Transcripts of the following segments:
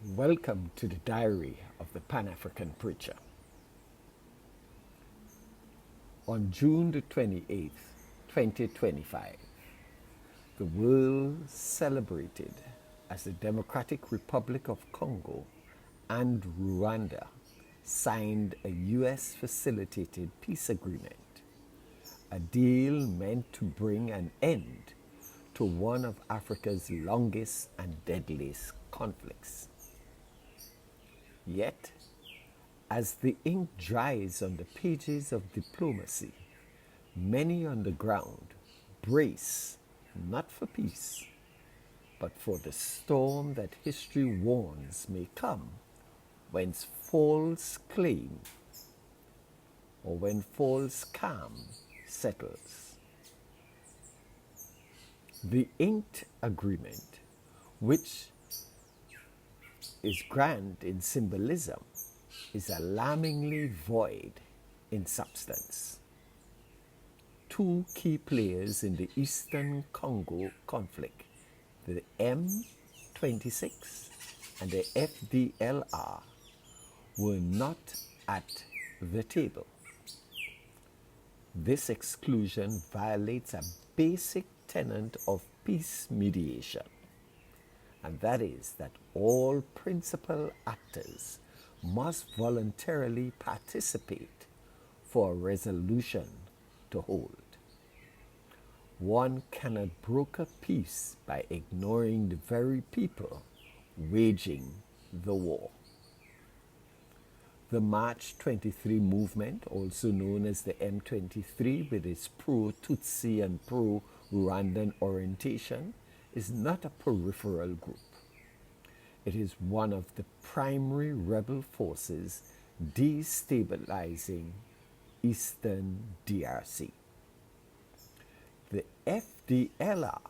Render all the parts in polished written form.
Welcome to the Diary of the Pan-African Preacher. On June the 28th, 2025, the world celebrated as the Democratic Republic of Congo and Rwanda signed a US facilitated peace agreement, a deal meant to bring an end to one of Africa's longest and deadliest conflicts. Yet, as the ink dries on the pages of diplomacy, many on the ground brace not for peace, but for the storm that history warns may come when false claim or when false calm settles. The inked agreement, which is grand in symbolism, is alarmingly void in substance. Two key players in the Eastern Congo conflict, the M26 and the FDLR, were not at the table. This exclusion violates a basic tenet of peace mediation, and that is that all principal actors must voluntarily participate for a resolution to hold. One cannot broker peace by ignoring the very people waging the war. The March 23 movement, also known as the M23 with its pro-Tutsi and pro-Rwandan orientation, is not a peripheral group. It is one of the primary rebel forces destabilizing Eastern DRC. The FDLR,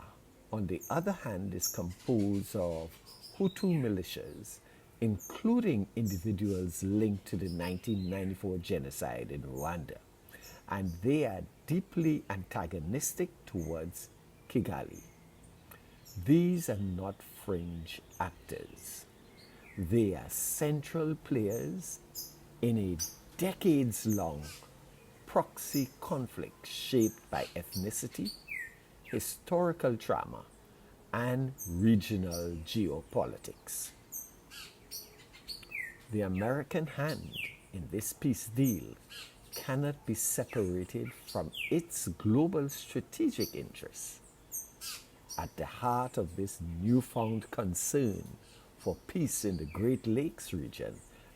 on the other hand, is composed of Hutu militias, including individuals linked to the 1994 genocide in Rwanda, and they are deeply antagonistic towards Kigali. These are not fringe actors. They are central players in a decades-long proxy conflict shaped by ethnicity, historical trauma, and regional geopolitics. The American hand in this peace deal cannot be separated from its global strategic interests. At the heart of this newfound concern for peace in the Great Lakes region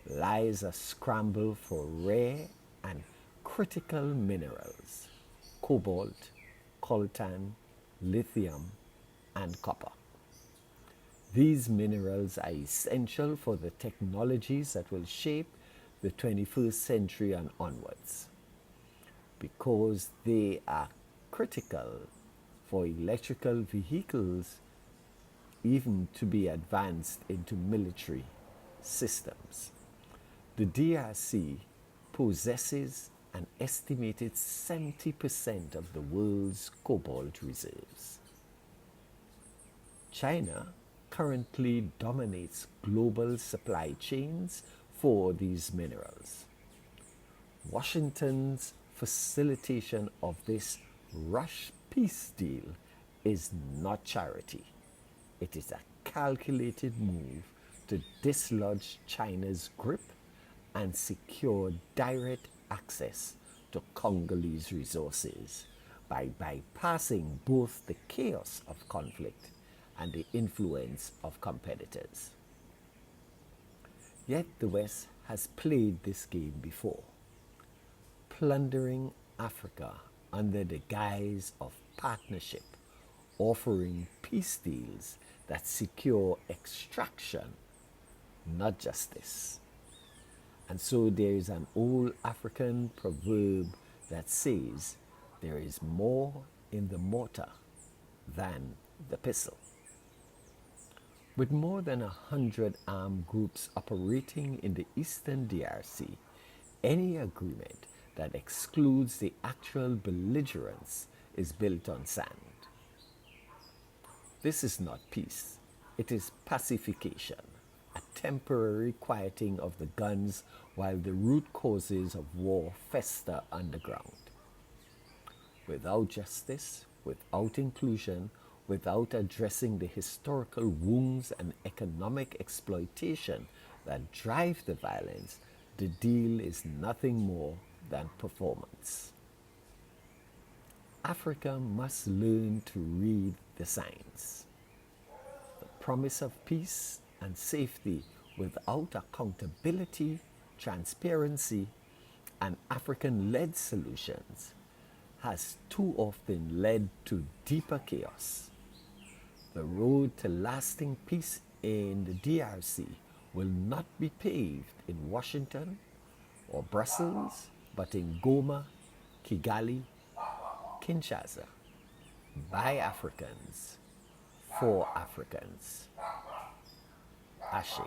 lies a scramble for rare and critical minerals: cobalt, coltan, lithium, and copper. These minerals are essential for the technologies that will shape the 21st century and onwards, because they are critical for electrical vehicles even to be advanced into military systems. The DRC possesses an estimated 70% of the world's cobalt reserves. China currently dominates global supply chains for these minerals. Washington's facilitation of this rush peace deal is not charity. It is a calculated move to dislodge China's grip and secure direct access to Congolese resources by bypassing both the chaos of conflict and the influence of competitors. Yet the West has played this game before, plundering Africa under the guise of partnership, offering peace deals that secure extraction, not justice. And so there is an old African proverb that says, there is more in the mortar than the pistol. With more than 100 armed groups operating in the Eastern DRC, any agreement that excludes the actual belligerents is built on sand. This is not peace, it is pacification, a temporary quieting of the guns while the root causes of war fester underground. Without justice, without inclusion, without addressing the historical wounds and economic exploitation that drive the violence, the deal is nothing more than performance. Africa must learn to read the signs. The promise of peace and safety without accountability, transparency, and African led solutions has too often led to deeper chaos. The road to lasting peace in the DRC will not be paved in Washington or Brussels, but in Goma, Kigali, Kinshasa, by Africans, for Africans. Ashe.